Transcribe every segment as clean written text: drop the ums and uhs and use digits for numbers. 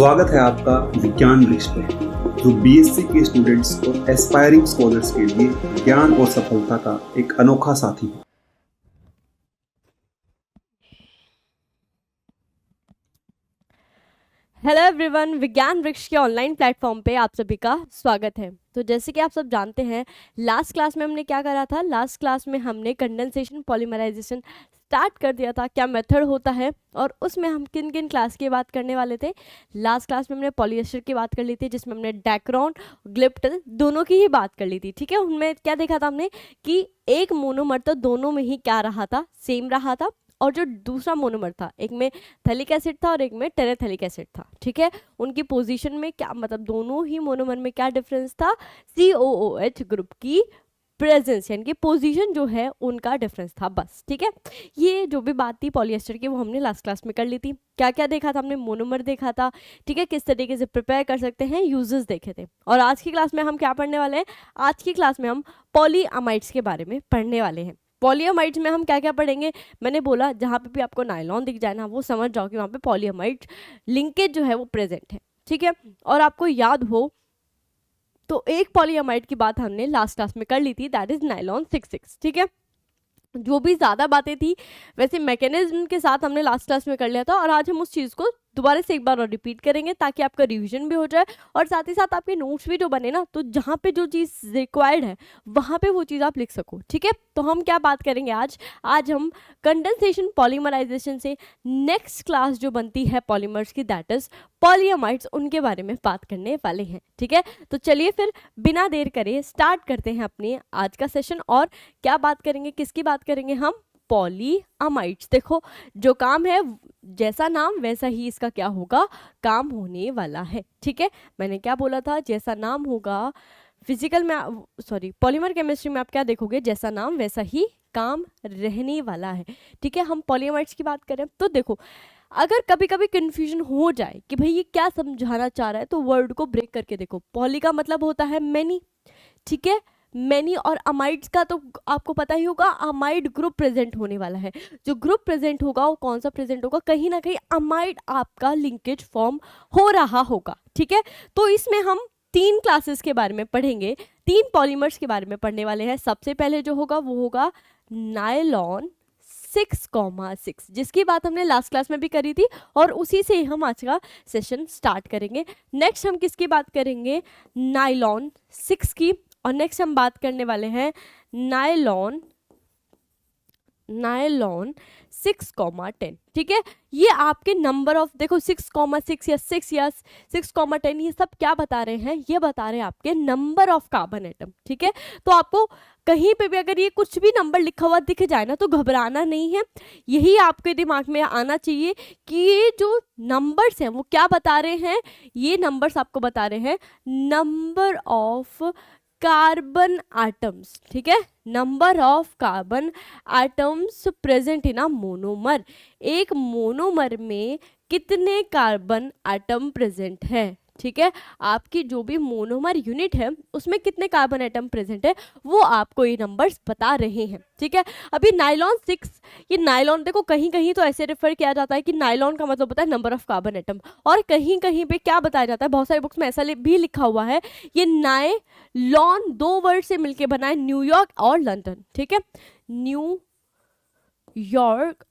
स्वागत है आपका विज्ञान वृक्ष पर, जो बीएससी के स्टूडेंट्स और एस्पायरिंग स्कॉलर्स के लिए ज्ञान और सफलता का एक अनोखा साथी है। हेलो एवरीवन, विज्ञान वृक्ष के ऑनलाइन प्लेटफॉर्म पे आप सभी का स्वागत है। तो जैसे कि आप सब जानते हैं, लास्ट क्लास में हमने क्या करा था। लास्ट क्लास में हमने कंडेंसेशन पॉलीमराइजेशन स्टार्ट कर दिया था, क्या मेथड होता है, और उसमें हम किन किन क्लास की बात करने वाले थे। लास्ट क्लास में हमने पॉलिएस्टर की बात कर ली थी, जिसमें हमने डैक्रोन ग्लिप्टन दोनों की ही बात कर ली थी। ठीक है, उनमें क्या देखा था हमने कि एक मोनोमर तो दोनों में ही क्या रहा था, सेम रहा था, और जो दूसरा मोनोमर था, एक में थैलिक एसिड था और एक में टेरेथैलिक एसिड था। ठीक है, उनकी पोजीशन में क्या, मतलब दोनों ही मोनोमर में क्या डिफरेंस था, COOH ग्रुप की प्रेजेंस यानी कि पोजीशन जो है उनका डिफरेंस था, बस। ठीक है, ये जो भी बात थी पॉलिएस्टर की वो हमने लास्ट क्लास में कर ली थी। क्या क्या देखा था हमने, मोनोमर देखा था, ठीक है, किस तरीके से प्रिपेयर कर सकते हैं, यूजेस देखे थे। और आज की क्लास में हम क्या पढ़ने वाले हैं, आज की क्लास में हम पॉलीअमाइड्स के बारे में पढ़ने वाले हैं। पॉलीअमाइड्स में हम क्या क्या पढ़ेंगे, मैंने बोला जहाँ पे भी आपको नायलॉन दिख जाए ना, वो समझ जाओ कि वहाँ पे पॉलीअमाइड लिंकेज जो है वो प्रेजेंट है। ठीक है, और आपको याद हो तो एक पॉलीअमाइड की बात हमने लास्ट क्लास में कर ली थी, दैट इज नायलॉन 6,6। ठीक है, जो भी ज़्यादा बातें थी वैसे मैकेनिज्म के साथ हमने लास्ट क्लास में कर लिया था, और आज हम उस चीज़ को दोबारा से एक बार और रिपीट करेंगे ताकि आपका रिवीजन भी हो जाए और साथ ही साथ आपके नोट्स भी जो बने ना, तो जहाँ पे जो चीज़ रिक्वायर्ड है वहाँ पे वो चीज़ आप लिख सको। ठीक है, तो हम क्या बात करेंगे आज हम कंडेंसेशन पॉलीमराइजेशन से नेक्स्ट क्लास जो बनती है पॉलीमर्स की, दैट इज पॉलीअमाइड्स, उनके बारे में बात करने वाले हैं। ठीक है, तो चलिए फिर बिना देर करे स्टार्ट करते हैं अपने आज का सेशन। और क्या बात करेंगे, किसकी बात करेंगे हम, पॉलीअमाइड्स। देखो, जो काम है जैसा नाम वैसा ही इसका क्या होगा, काम होने वाला है। ठीक है, मैंने क्या बोला था, जैसा नाम होगा फिजिकल में, सॉरी पॉलीमर केमिस्ट्री में आप क्या देखोगे, जैसा नाम वैसा ही काम रहने वाला है। ठीक है, हम पॉलीअमाइड्स की बात करें तो देखो, अगर कभी कभी कंफ्यूजन हो जाए कि भाई ये क्या समझाना चाह रहा है, तो वर्ड को ब्रेक करके देखो। पॉली का मतलब होता है मैनी, ठीक है, मैनी, और अमाइड्स का तो आपको पता ही होगा, अमाइड ग्रुप प्रेजेंट होने वाला है। जो ग्रुप प्रेजेंट होगा वो कौन सा प्रेजेंट होगा, कहीं ना कहीं अमाइड आपका लिंकेज फॉर्म हो रहा होगा। ठीक है, तो इसमें हम 3 क्लासेस के बारे में पढ़ेंगे, 3 पॉलीमर्स के बारे में पढ़ने वाले हैं। सबसे पहले जो होगा वो होगा नायलॉन 6,6, जिसकी बात हमने लास्ट क्लास में भी करी थी, और उसी से हम आज का सेशन स्टार्ट करेंगे। नेक्स्ट हम किसकी बात करेंगे, नायलॉन 6 की, और नेक्स्ट हम बात करने वाले हैं नायलॉन 6,10। ठीक है, ये आपके नंबर ऑफ, देखो 6,6 या 6 या 6,10, ये सब क्या बता रहे हैं, ये बता रहे हैं आपके नंबर ऑफ कार्बन एटम। ठीक है, तो आपको कहीं पे भी अगर ये कुछ भी नंबर लिखा हुआ दिख जाए ना, तो घबराना नहीं है। यही आपके दिमाग में आना चाहिए कि ये जो नंबर्स हैं वो क्या बता रहे हैं, ये नंबर्स आपको बता रहे हैं नंबर ऑफ कार्बन एटम्स। ठीक है, number of carbon atoms present in a monomer, एक मोनोमर में कितने कार्बन एटम प्रेजेंट है। ठीक है, आपकी जो भी मोनोमर यूनिट है उसमें कितने कार्बन एटम प्रेजेंट है, वो आपको ये नंबर्स बता रहे हैं। ठीक है, अभी नायलॉन 6, ये नायलॉन देखो कहीं कहीं तो ऐसे रेफर किया जाता है कि नायलॉन का मतलब होता है नंबर ऑफ कार्बन एटम, और कहीं कहीं पे क्या बताया जाता है, बहुत सारी बुक्स में ऐसा भी लिखा हुआ है, ये नायलॉन 2 वर्ड से मिलके बना है, न्यूयॉर्क और लंदन। ठीक है, न्यूयॉर्क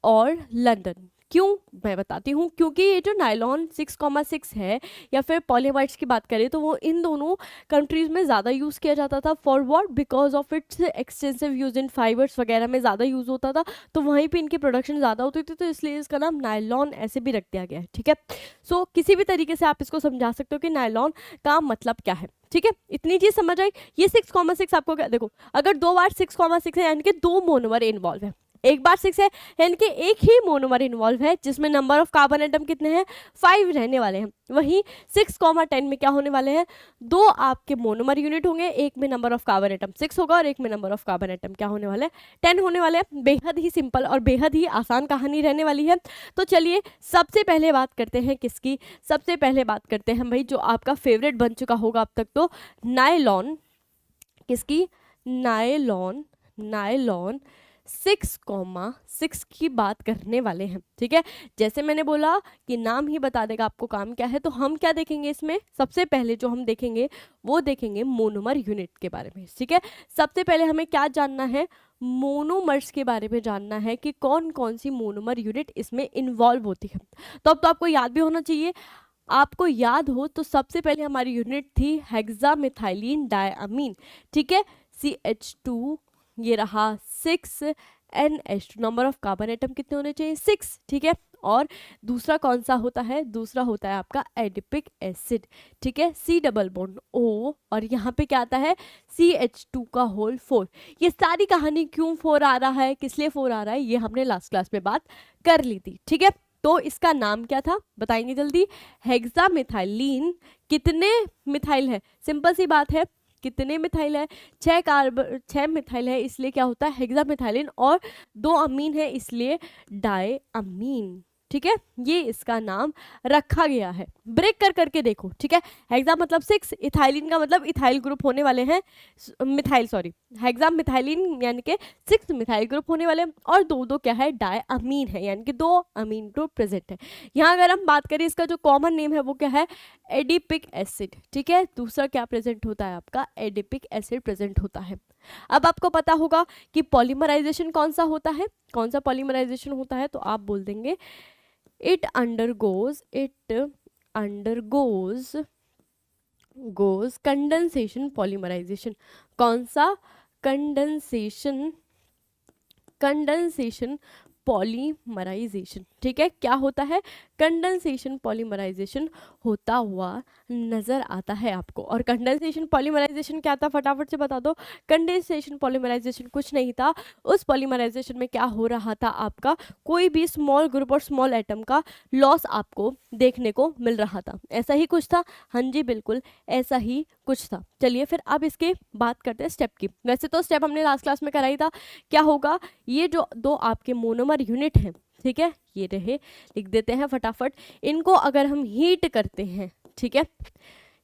और लंदन। क्यों, मैं बताती हूँ, क्योंकि ये जो नायलॉन 6,6 है, या फिर पॉलीअमाइड्स की बात करें तो वो इन दोनों कंट्रीज में ज़्यादा यूज़ किया जाता था। For what, because of its extensive use in fibres वगैरह में ज़्यादा यूज़ होता था, तो वहीं पे इनकी प्रोडक्शन ज़्यादा होती थी, तो इसलिए इसका नाम नायलॉन ऐसे भी रख दिया गया है। ठीक है, सो किसी भी तरीके से आप इसको समझा सकते हो कि नायलॉन का मतलब क्या है। ठीक है, इतनी चीज समझ आई। ये 6,6 आपको क्या, देखो अगर 2 बार 6,6 है यानी कि 2 मोनोमर इन्वॉल्व है, एक बार 6 है यानी कि एक ही मोनोमर इन्वॉल्व है, जिसमें नंबर ऑफ कार्बन एटम कितने हैं, 5 रहने वाले हैं। वहीं 6,10 में क्या होने वाले हैं, 2 आपके मोनोमर यूनिट होंगे, एक में नंबर ऑफ कार्बन एटम 6 होगा और एक में नंबर ऑफ कार्बन एटम क्या होने वाले हैं, 10 होने वाले हैं। बेहद ही सिंपल और बेहद ही आसान कहानी रहने वाली है। तो चलिए सबसे पहले बात करते हैं किसकी, सबसे पहले बात करते हैं भाई जो आपका फेवरेट बन चुका होगा अब तक, तो नायलॉन, किसकी, नायलॉन 6,6 की बात करने वाले हैं। ठीक है, जैसे मैंने बोला कि नाम ही बता देगा आपको काम क्या है, तो हम क्या देखेंगे इसमें, सबसे पहले जो हम देखेंगे वो देखेंगे मोनोमर यूनिट के बारे में। ठीक है, सबसे पहले हमें क्या जानना है, मोनोमर्स के बारे में जानना है कि कौन कौन सी मोनोमर यूनिट इसमें इन्वॉल्व होती है। तो अब तो आपको याद भी होना चाहिए, आपको याद हो तो सबसे पहले हमारी यूनिट थी हेक्सामिथाइलिन डायअमीन। ठीक है, CH2, ये रहा 6 NH2, number of carbon atom कितने होने चाहिए, 6। ठीक है, और दूसरा कौन सा होता है, दूसरा होता है आपका एडिपिक एसिड। ठीक है, C डबल बॉन्ड O, और यहाँ पे क्या आता है CH2 का होल 4। ये सारी कहानी क्यों 4 आ रहा है, किस लिए 4 आ रहा है, ये हमने लास्ट क्लास में बात कर ली थी। ठीक है, तो इसका नाम क्या था बताएंगे जल्दी, हेक्सामिथाइलिन। कितने मिथाइल है, सिंपल सी बात है, कितने मिथाइल है, 6 मिथाइल है, इसलिए क्या होता है हेक्सामिथाइलिन, और 2 अमीन है इसलिए डायअमीन। ठीक है, ये इसका नाम रखा गया है। ब्रेक कर करके देखो। ठीक है, हेक्सा मतलब 6, इथाइलिन का मतलब इथाइल ग्रुप होने वाले हैं, मिथाइल सॉरी, हेक्सा मिथाइलिन यानी कि 6 मिथाइल ग्रुप होने वाले हैं, और 2 क्या है डायअमीन है, यानी कि 2 अमीन ग्रुप प्रेजेंट है। यहाँ अगर हम बात करें इसका जो कॉमन नेम है वो क्या है, एडिपिक एसिड। ठीक है, दूसरा क्या प्रेजेंट होता है आपका, एडिपिक एसिड प्रेजेंट होता है। अब आपको पता होगा कि पॉलीमराइजेशन कौन सा होता है, कौन सा पॉलीमराइजेशन होता है, तो आप बोल देंगे it undergoes कंडेंसेशन पॉलीमराइजेशन। कौन सा, कंडेंसेशन पॉलीमराइजेशन। ठीक है, क्या होता है, कंडेंसेशन पॉलीमराइजेशन होता हुआ नजर आता है आपको। और कंडेंसेशन पॉलीमराइजेशन क्या था, फटाफट से बता दो। कंडेंसेशन पॉलीमराइजेशन कुछ नहीं था, उस पॉलीमराइजेशन में क्या हो रहा था, आपका कोई भी स्मॉल ग्रुप और स्मॉल एटम का लॉस आपको देखने को मिल रहा था। ऐसा ही कुछ था, हाँ जी बिल्कुल ऐसा ही कुछ था। चलिए फिर अब इसके बात करते हैं स्टेप की। वैसे तो स्टेप हमने लास्ट क्लास में कराई था। क्या होगा, ये जो 2 आपके मोनोमर यूनिट हैं, ठीक है, ये रहे, लिख देते हैं फटाफट। इनको अगर हम हीट करते हैं, ठीक है,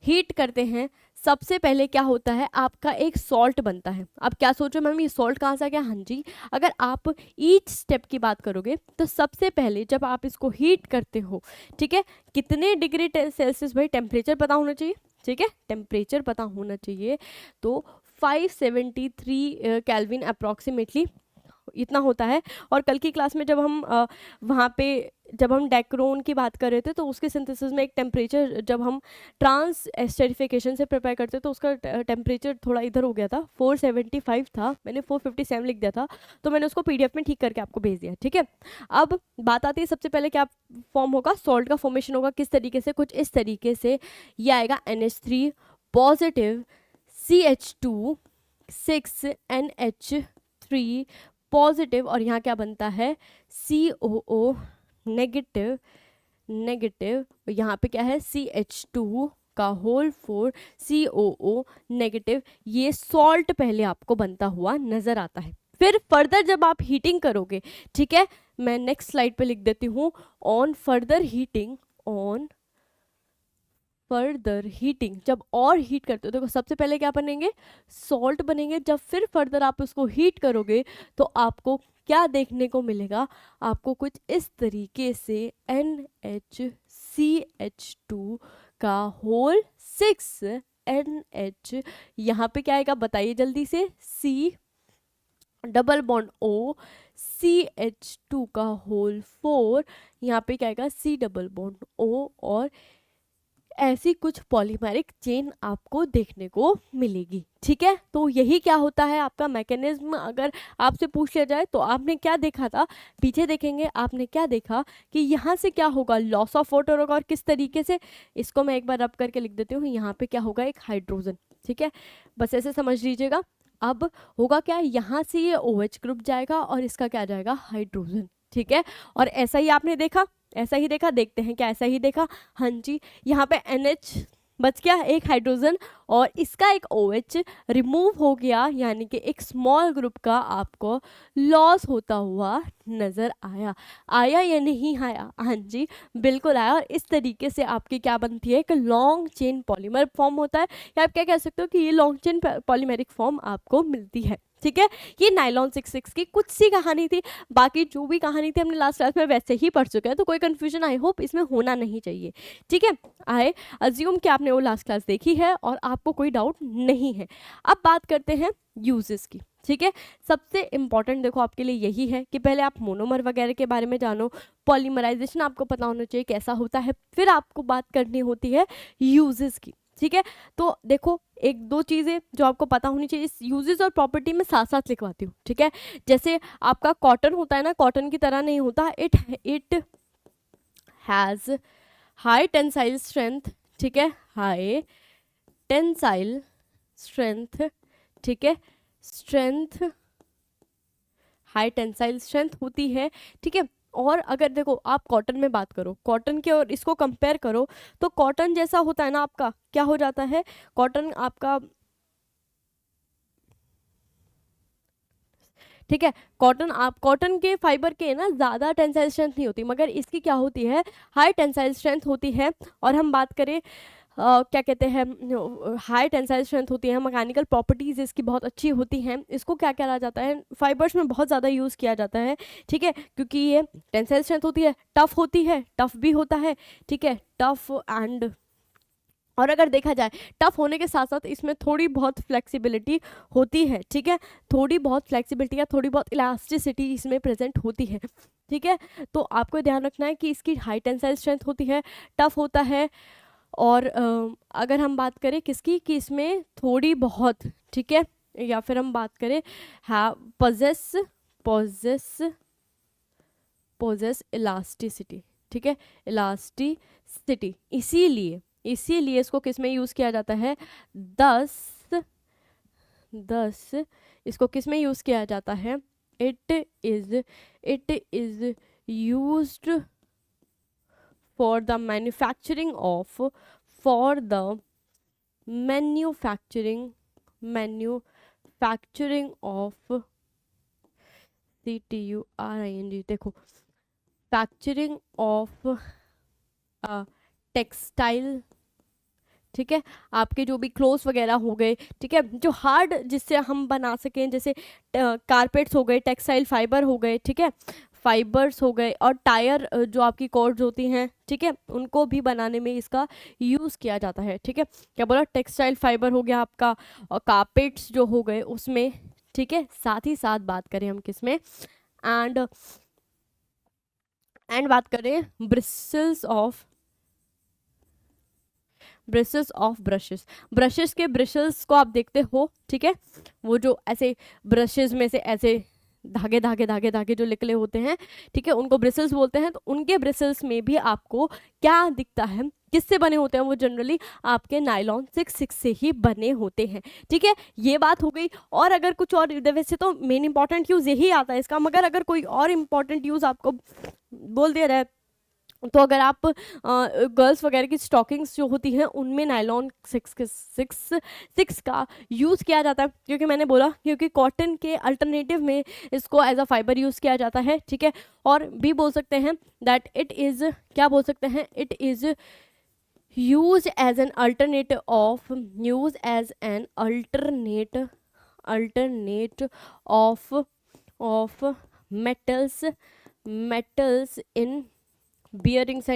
हीट करते हैं, सबसे पहले क्या होता है, आपका एक सॉल्ट बनता है। अब क्या सोचो मैम ये सॉल्ट कहाँ से आ गया, हाँ जी, अगर आप ईच स्टेप की बात करोगे तो सबसे पहले जब आप इसको हीट करते हो, ठीक है, कितने डिग्री सेल्सियस, भाई टेम्परेचर पता होना चाहिए। ठीक है, टेम्परेचर पता होना चाहिए, तो 573 केल्विन अप्रॉक्सीमेटली इतना होता है। और कल की क्लास में जब हम वहाँ पे जब हम डेक्रोन की बात कर रहे थे, तो उसके सिंथेसिस में एक टेम्परेचर, जब हम ट्रांस एस्टरिफिकेशन से प्रिपेयर करते तो उसका टेम्परेचर थोड़ा इधर हो गया था, 475 था, मैंने 457 लिख दिया था, तो मैंने उसको PDF में ठीक करके आपको भेज दिया। ठीक है, अब बात आती है सबसे पहले क्या फॉर्म होगा, सॉल्ट का फॉर्मेशन होगा। किस तरीके से, कुछ इस तरीके से, ये आएगा NH3 positive, CH2 6 NH3 positive, और यहाँ क्या बनता है COO नेगेटिव, यहाँ पे क्या है CH2 का होल 4 COO नेगेटिव। ये सॉल्ट पहले आपको बनता हुआ नजर आता है। फिर फर्दर जब आप हीटिंग करोगे, ठीक है, मैं नेक्स्ट स्लाइड पे लिख देती हूँ, ऑन फर्दर हीटिंग, जब और हीट करते हो, देखो सबसे पहले क्या बनेंगे, सॉल्ट बनेंगे। जब फिर फर्दर आप उसको हीट करोगे तो आपको क्या देखने को मिलेगा, आपको कुछ इस तरीके से NHCH2 का होल 6 NH, यहाँ पे क्या आएगा बताइए जल्दी से, C double bond O, CH2 का होल 4, यहाँ पे क्या आएगा C डबल बॉन्ड O, और ऐसी कुछ पॉलीमेरिक चेन आपको देखने को मिलेगी। ठीक है, तो यही क्या होता है आपका मैकेनिज्म। अगर आपसे पूछ लिया जाए तो आपने क्या देखा था, पीछे देखेंगे, आपने क्या देखा कि यहाँ से क्या होगा, लॉस ऑफ वाटर होगा, और किस तरीके से, इसको मैं एक बार रब करके लिख देती हूँ, यहाँ पे क्या होगा, एक हाइड्रोजन। ठीक है, बस ऐसे समझ लीजिएगा। अब होगा क्या, यहाँ से ये OH ग्रुप जाएगा और इसका क्या जाएगा, हाइड्रोजन। ठीक है, और ऐसा ही आपने देखा, ऐसा ही देखा, देखते हैं क्या ऐसा ही देखा, हाँ जी, यहाँ पे NH बच गया, एक हाइड्रोजन, और इसका एक OH रिमूव हो गया, यानी कि एक स्मॉल ग्रुप का आपको लॉस होता हुआ नजर आया या नहीं आया, हाँ जी बिल्कुल आया। और इस तरीके से आपकी क्या बनती है, एक लॉन्ग चेन पॉलीमर फॉर्म होता है, या आप क्या कह सकते हो कि ये लॉन्ग चेन पॉलीमेरिक फॉर्म आपको मिलती है। ठीक है, ये नायलॉन 66 की कुछ सी कहानी थी, बाकी जो भी कहानी थी हमने लास्ट क्लास में वैसे ही पढ़ चुके हैं, तो कोई कंफ्यूजन आई होप इसमें होना नहीं चाहिए। ठीक है, आई अज्यूम कि आपने वो लास्ट क्लास देखी है और आपको कोई डाउट नहीं है। अब बात करते हैं यूजेस की। ठीक है, सबसे इंपॉर्टेंट देखो आपके लिए यही है कि पहले आप मोनोमर वगैरह के बारे में जानो, पॉलीमराइजेशन आपको पता होना चाहिए कैसा होता है, फिर आपको बात करनी होती है यूजेस की। ठीक है, तो देखो एक दो चीज़ें जो आपको पता होनी चाहिए, इस यूजेस और प्रॉपर्टी में साथ साथ लिखवाती हूँ। ठीक है, जैसे आपका कॉटन होता है ना, कॉटन की तरह नहीं होता, it has high tensile strength. ठीक है, हाई टेंसाइल स्ट्रेंथ। ठीक है, स्ट्रेंथ, हाई टेंसाइल स्ट्रेंथ होती है। ठीक है, और अगर देखो आप कॉटन में बात करो, कॉटन के और इसको कंपेयर करो, तो कॉटन जैसा होता है ना आपका, क्या हो जाता है, कॉटन आपका, ठीक है, कॉटन के फाइबर के ना ज़्यादा टेंसाइल स्ट्रेंथ नहीं होती, मगर इसकी क्या होती है, हाई टेंसाइल स्ट्रेंथ होती है। और हम बात करें क्या कहते हैं, हाई टेंसाइल स्ट्रेंथ होती है, मैकेनिकल प्रॉपर्टीज़ इसकी बहुत अच्छी होती हैं। इसको क्या कहा जाता है, फाइबर्स में बहुत ज़्यादा यूज़ किया जाता है। ठीक है, क्योंकि ये टेंसाइल स्ट्रेंथ होती है, टफ होती है, टफ भी होता है। ठीक है, टफ एंड, और अगर देखा जाए टफ होने के साथ साथ इसमें थोड़ी बहुत फ्लेक्सिबिलिटी होती है। ठीक है, थोड़ी बहुत फ्लेक्सिबिलिटी या थोड़ी बहुत इलास्टिसिटी इसमें प्रेजेंट होती है। ठीक है, तो आपको ध्यान रखना है कि इसकी हाई टेंसाइल स्ट्रेंथ होती है, टफ होता है, और अगर हम बात करें किसकी, कि इसमें थोड़ी बहुत, ठीक है, या फिर हम बात करें पोजेस इलास्टिसिटी। ठीक है, इलास्टिसिटी, इसीलिए इसको किस में यूज़ किया जाता है, 10 इसको किस में यूज़ किया जाता है, it is used for the manufacturing of of CTURING, देखो फैक्चरिंग ऑफ टेक्सटाइल। ठीक है, आपके जो भी क्लोथ्स वगैरह हो गए, ठीक है, जो हार्ड जिससे हम बना सकें, जैसे कारपेट्स हो गए, टेक्सटाइल फाइबर हो गए, ठीक है, फाइबर्स हो गए, और टायर जो आपकी कॉर्ड्स होती हैं, ठीक है, उनको भी बनाने में इसका यूज़ किया जाता है। ठीक है, क्या बोला, टेक्सटाइल फाइबर हो गया आपका, और कारपेट्स जो हो गए उसमें। ठीक है, साथ ही साथ बात करें हम किस में, एंड बात करें ब्रिसल्स ऑफ ब्रशेस के ब्रिसल्स को आप देखते हो। ठीक है, वो जो ऐसे ब्रशेस में से ऐसे धागे जो निकले होते हैं, ठीक है, उनको ब्रिसल्स बोलते हैं। तो उनके ब्रिसल्स में भी आपको क्या दिखता है, किससे बने होते हैं, वो जनरली आपके नायलॉन 66 से ही बने होते हैं। ठीक है, ये बात हो गई। और अगर कुछ और, वैसे तो मेन इंपॉर्टेंट यूज़ यही आता है इसका, मगर अगर कोई और इम्पॉर्टेंट यूज़ आपको बोल दिया जाए, तो अगर आप गर्ल्स वगैरह की स्टॉकिंग्स जो होती हैं उनमें नायलॉन 66 का यूज़ किया जाता है, क्योंकि मैंने बोला क्योंकि कॉटन के अल्टरनेटिव में इसको एज अ फाइबर यूज़ किया जाता है। ठीक है, और भी बोल सकते हैं दैट इट इज़, क्या बोल सकते हैं, it is use as an alternate of metals in bearings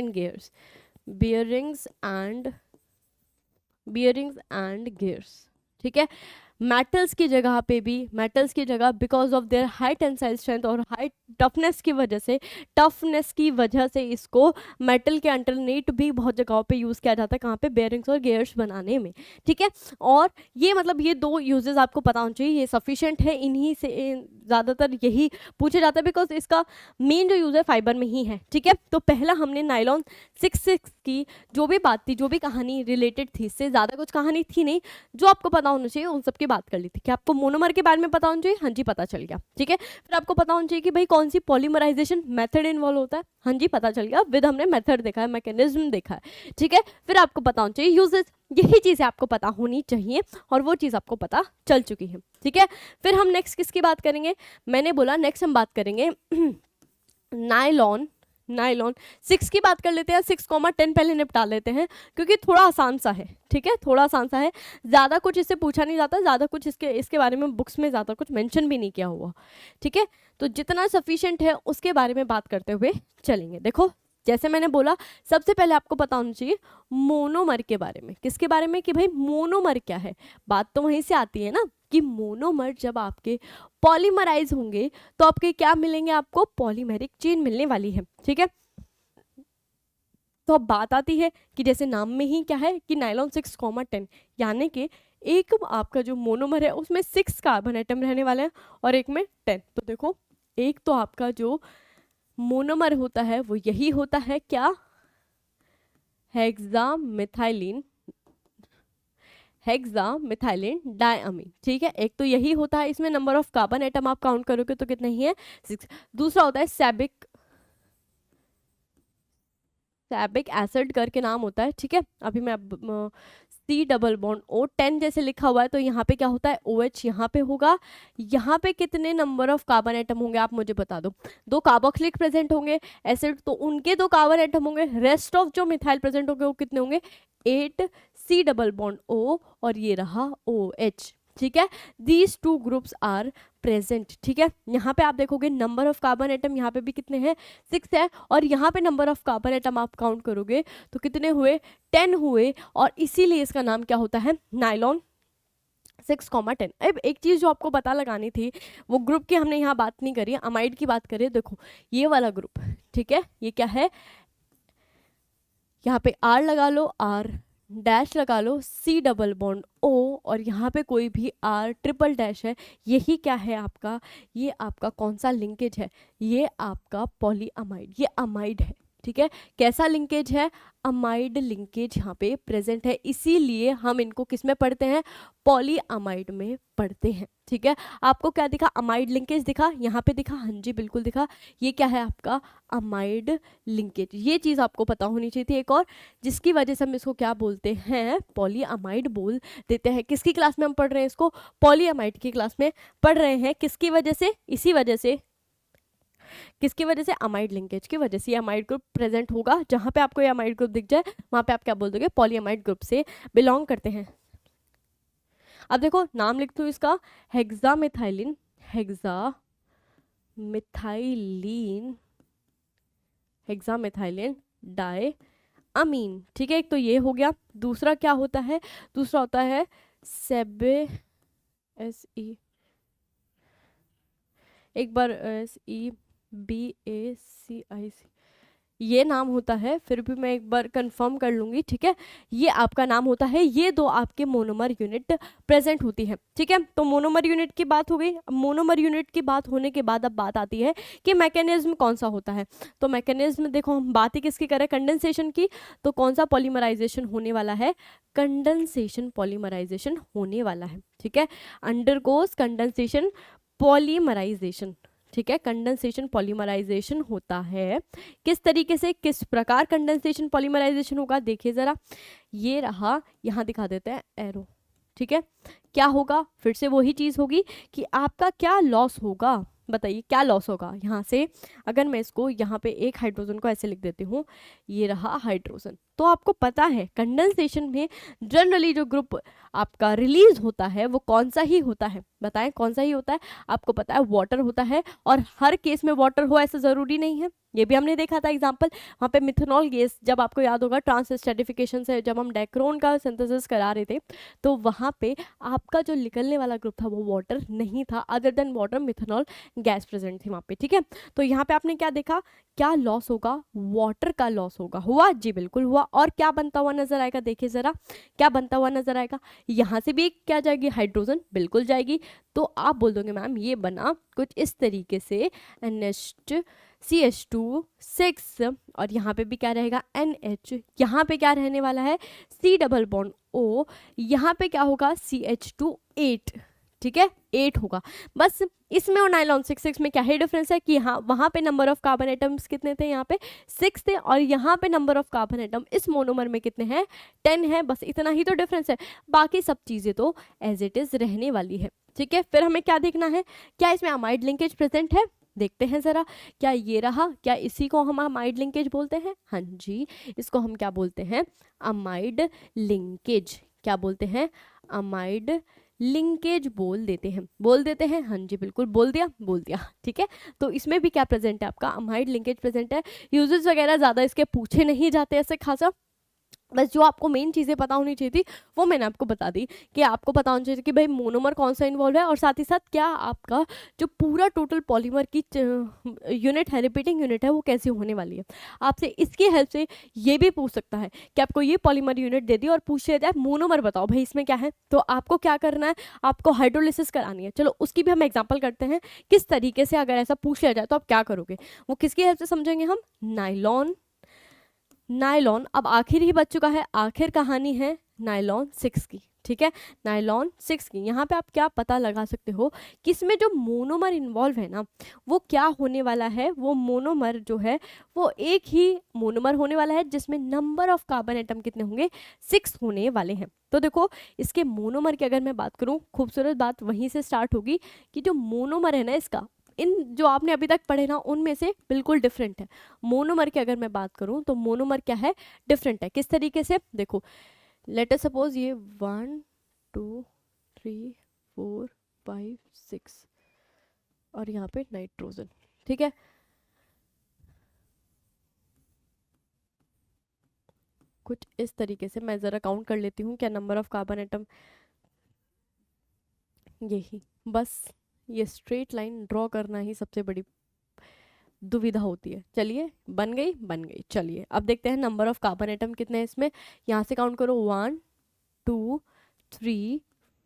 and gears। ठीक है, मेटल्स की जगह because of their high tensile strength और हाई टफनेस की वजह से इसको मेटल के अल्टरनेट भी बहुत जगहों पे यूज़ किया जाता है, कहाँ पे, बेयरिंग्स और गियर्स बनाने में। ठीक है, और ये मतलब ये दो यूजेस आपको पता होना चाहिए, ये सफिशिएंट है, इन्हीं से ज़्यादातर यही पूछा जाता है, बिकॉज इसका मेन जो यूज़ है फाइबर में ही है। ठीक है, तो पहला हमने नायलॉन 66 की जो भी बात थी, जो भी कहानी रिलेटेड थी, इससे ज़्यादा कुछ कहानी थी नहीं, जो आपको पता होना चाहिए उन सब की बात कर ली थी। कि आपको मोनोमर के बारे में पता होना चाहिए, हाँ जी पता चल गया। ठीक है, फिर आपको पता होना चाहिए कि भाई कौन सी पॉलीमराइजेशन मेथड इन्वॉल्व होता है, हाँ जी पता चल गया, विद हमने मेथड देखा है, मैकेनिज्म देखा है। ठीक है, फिर आपको पता होना चाहिए यूजेस, यही चीज़ें आपको पता होनी चाहिए, और वो चीज़ आपको पता चल चुकी है। ठीक है, फिर हम नेक्स्ट किसकी बात करेंगे, मैंने बोला नेक्स्ट हम बात करेंगे नायलॉन। 6 की बात कर लेते हैं, 6,10 पहले निपटा लेते हैं क्योंकि थोड़ा आसान सा है, ठीक है, थोड़ा आसान सा है, ज़्यादा कुछ इससे पूछा नहीं जाता, ज़्यादा कुछ इसके बारे में बुक्स में ज़्यादा कुछ मेंशन भी नहीं किया हुआ, ठीक है। तो जितना सफिशिएंट है उसके बारे में बात करते हुए चलेंगे। देखो जैसे मैंने बोला, सबसे पहले आपको पता होना चाहिए मोनोमर के बारे में। किसके बारे में? कि भाई मोनोमर क्या है। बात तो वहीं से आती है ना कि मोनोमर जब आपके पॉलीमराइज होंगे तो आपके क्या मिलेंगे? आपको पॉलीमेरिक चेन मिलने वाली है, ठीक है। तो अब बात आती है कि जैसे नाम में ही क्या है कि नायलॉन 6,10, यानी कि एक आपका जो मोनोमर है उसमें 6 कार्बन एटम रहने वाले हैं और एक में 10। तो देखो एक तो आपका जो मोनोमर होता है वो यही होता है, क्या? हेक्सामिथाइलिन डायअमीन, ठीक है। एक तो यही होता है, इसमें नंबर ऑफ कार्बन एटम आप काउंट करोगे तो कितने ही है? 6। दूसरा होता है सैबिक एसिड करके नाम होता है, ठीक है। अभी मैं C+O 10 जैसे लिखा हुआ है तो यहाँ पे क्या होता है? OH यहाँ पे होगा। यहाँ पे कितने नंबर ऑफ कार्बन एटम होंगे आप मुझे बता दो। 2 कार्बोक्सिलिक प्रेजेंट होंगे एसिड, तो उनके 2 कार्बन एटम होंगे। रेस्ट ऑफ जो मिथाइल प्रेजेंट होंगे वो कितने होंगे? 8 C+O और ये रहा OH, ठीक है। दीज 2 ग्रुप्स आर प्रेजेंट, ठीक है। यहाँ पे आप देखोगे नंबर ऑफ कार्बन एटम यहाँ पे भी कितने हैं? 6 है, और यहाँ पे नंबर ऑफ कार्बन एटम आप काउंट करोगे तो कितने हुए? 10 हुए, और इसीलिए इसका नाम क्या होता है? नायलॉन 6,10। अब एक चीज़ जो आपको पता लगानी थी, वो ग्रुप की हमने यहाँ बात नहीं करी, अमाइड की बात करिए। देखो ये वाला ग्रुप, ठीक है, ये क्या है? यहाँ पे R लगा लो, R डैश लगा लो, C+O और यहाँ पे कोई भी R ट्रिपल डैश है। यही क्या है आपका? ये आपका कौन सा लिंकेज है? ये आपका पॉलीअमाइड, ये अमाइड है, ठीक है। कैसा लिंकेज है? अमाइड लिंकेज यहाँ पे प्रेजेंट है, इसीलिए हम इनको किस में पढ़ते हैं? पॉलीअमाइड में पढ़ते हैं, ठीक है। आपको क्या दिखा? अमाइड लिंकेज दिखा, यहाँ पे दिखा, हाँ जी बिल्कुल दिखा। ये क्या है आपका? Amide linkage. ये चीज़ आपको पता होनी चाहिए थी एक और, जिसकी वजह से हम इसको क्या बोलते हैं? पॉलीअमाइड बोल देते हैं। किसकी क्लास में हम पढ़ रहे हैं इसको? पॉलीअमाइड की क्लास में पढ़ रहे हैं। किसकी वजह से? इसी वजह से। किसकी वजह से? अमाइड लिंकेज की वजह से। ये अमाइड ग्रुप प्रेजेंट होगा, जहां पे आपको ये अमाइड ग्रुप दिख जाए वहां पे आप क्या बोल दोगे? पॉलीअमाइड ग्रुप से बिलोंग करते हैं। अब देखो नाम लिख दो इसका, हेक्सामिथाइलिन डायअमीन, ठीक है। एक तो ये हो गया। दूसरा क्या होता है? दूसरा होता है एक बार SEBACIC, ये नाम होता है, फिर भी मैं एक बार कंफर्म कर लूँगी, ठीक है। ये आपका नाम होता है। ये 2 आपके मोनोमर यूनिट प्रेजेंट होती है, ठीक है। तो मोनोमर यूनिट की बात हो गई। मोनोमर यूनिट की बात होने के बाद अब बात आती है कि मैकेनिज्म कौन सा होता है। तो मैकेनिज्म देखो, हम बात ही किसकी करें? कंडेंसेशन की। तो कौन सा पॉलीमराइजेशन होने वाला है? कंडेंसेशन पॉलीमराइजेशन होने वाला है, ठीक है। अंडरगोस कंडेंसेशन पॉलीमराइजेशन, ठीक है। कंडेंसेशन पॉलीमराइजेशन होता है। किस तरीके से, किस प्रकार कंडेंसेशन पॉलीमराइजेशन होगा? देखिए जरा, ये रहा, यहाँ दिखा देते हैं एरो, ठीक है। क्या होगा? फिर से वही चीज़ होगी कि आपका क्या लॉस होगा? बताइए क्या लॉस होगा? यहाँ से अगर मैं इसको यहाँ पे एक हाइड्रोजन को ऐसे लिख देती हूँ, ये रहा हाइड्रोजन। तो आपको पता है कंडेंसेशन में जनरली जो ग्रुप आपका रिलीज होता है वो कौन सा ही होता है? बताएं कौन सा ही होता है? आपको पता है वाटर होता है, और हर केस में वाटर हो ऐसा ज़रूरी नहीं है। ये भी हमने देखा था एग्जाम्पल, वहाँ पे मिथेनॉल गैस, जब आपको याद होगा ट्रांसस्टैटिफिकेशन से जब हम डेक्रोन का सिंथेसिस करा रहे थे, तो वहाँ पे आपका जो निकलने वाला ग्रुप था वो वाटर नहीं था, other than water methanol gas present थी वहाँ पे, ठीक है। तो यहाँ पे आपने क्या देखा? क्या लॉस होगा? वाटर का लॉस होगा। हुआ जी, बिल्कुल हुआ। और क्या बनता हुआ नजर आएगा? देखिए जरा, क्या बनता हुआ नजर आएगा? यहाँ से भी क्या जाएगी? हाइड्रोजन, बिल्कुल जाएगी। तो आप बोल दोगे मैम ये बना कुछ इस तरीके से, CH2 6, और यहाँ पे भी क्या रहेगा? NH। यहाँ पे क्या रहने वाला है? C+O। यहाँ पे क्या होगा? CH2 8, ठीक है, 8 होगा। बस इसमें और नायलॉन 6 में क्या है डिफरेंस है कि हाँ, वहाँ पे नंबर ऑफ कार्बन एटम्स कितने थे? यहाँ पे 6 थे, और यहाँ पे नंबर ऑफ कार्बन एटम इस मोनोमर में कितने हैं? 10 है। बस इतना ही तो डिफरेंस है, बाकी सब चीज़ें तो एज इट इज़ रहने वाली है, ठीक है। फिर हमें क्या देखना है? क्या इसमें अमाइड लिंकेज प्रेजेंट है? देखते हैं ज़रा, क्या ये रहा, क्या इसी को हम अमाइड लिंकेज बोलते हैं? हाँ जी, इसको हम क्या बोलते हैं? Amide linkage. क्या बोलते हैं? अमाइड लिंकेज बोल देते हैं। हाँ जी, बिल्कुल बोल दिया। ठीक है, तो इसमें भी क्या प्रेजेंट है आपका? अमाइड लिंकेज प्रेजेंट है। यूजेस वगैरह ज़्यादा इसके पूछे नहीं जाते ऐसे खासा, बस जो आपको मेन चीज़ें पता होनी चाहिए थी वो मैंने आपको बता दी, कि आपको पता होना चाहिए कि भाई मोनोमर कौन सा इन्वॉल्व है, और साथ ही साथ क्या आपका जो पूरा टोटल पॉलीमर की यूनिट है, रिपीटिंग यूनिट है, वो कैसे होने वाली है। आपसे इसकी हेल्प से ये भी पूछ सकता है कि आपको ये पॉलीमर यूनिट दे दी और पूछ लिया जाए मोनोमर बताओ भाई इसमें क्या है, तो आपको क्या करना है? आपको हाइड्रोलिसिस करानी है। चलो उसकी भी हम एग्जाम्पल करते हैं किस तरीके से, अगर ऐसा पूछ लिया जाए तो आप क्या करोगे, वो किसकी हेल्प से समझेंगे हम? नायलॉन अब आखिर ही बच चुका है, आखिर कहानी है नायलॉन 6 की। ठीक है, नायलॉन 6 की। यहाँ पे आप क्या पता लगा सकते हो कि इसमें जो मोनोमर इन्वॉल्व है ना, वो क्या होने वाला है? वो मोनोमर जो है वो एक ही मोनोमर होने वाला है जिसमें नंबर ऑफ कार्बन एटम कितने होंगे? 6 होने वाले हैं। तो देखो इसके मोनोमर की अगर मैं बात करूँ, खूबसूरत बात वहीं से स्टार्ट होगी कि जो मोनोमर है ना इसका, इन जो आपने अभी तक पढ़े ना उनमें से बिल्कुल डिफरेंट है। मोनोमर की अगर मैं बात करूं तो मोनोमर क्या है? डिफरेंट है। किस तरीके से? देखो लेट अस सपोज ये 1 2 3 4 5 6 और यहाँ पे नाइट्रोजन। ठीक है, कुछ इस तरीके से मैं ज़रा काउंट कर लेती हूँ क्या नंबर ऑफ कार्बन एटम, यही बस ये स्ट्रेट लाइन ड्रॉ करना ही सबसे बड़ी दुविधा होती है। चलिए बन गई। चलिए अब देखते हैं नंबर ऑफ कार्बन एटम कितने हैं इसमें। यहाँ से काउंट करो 1 2 3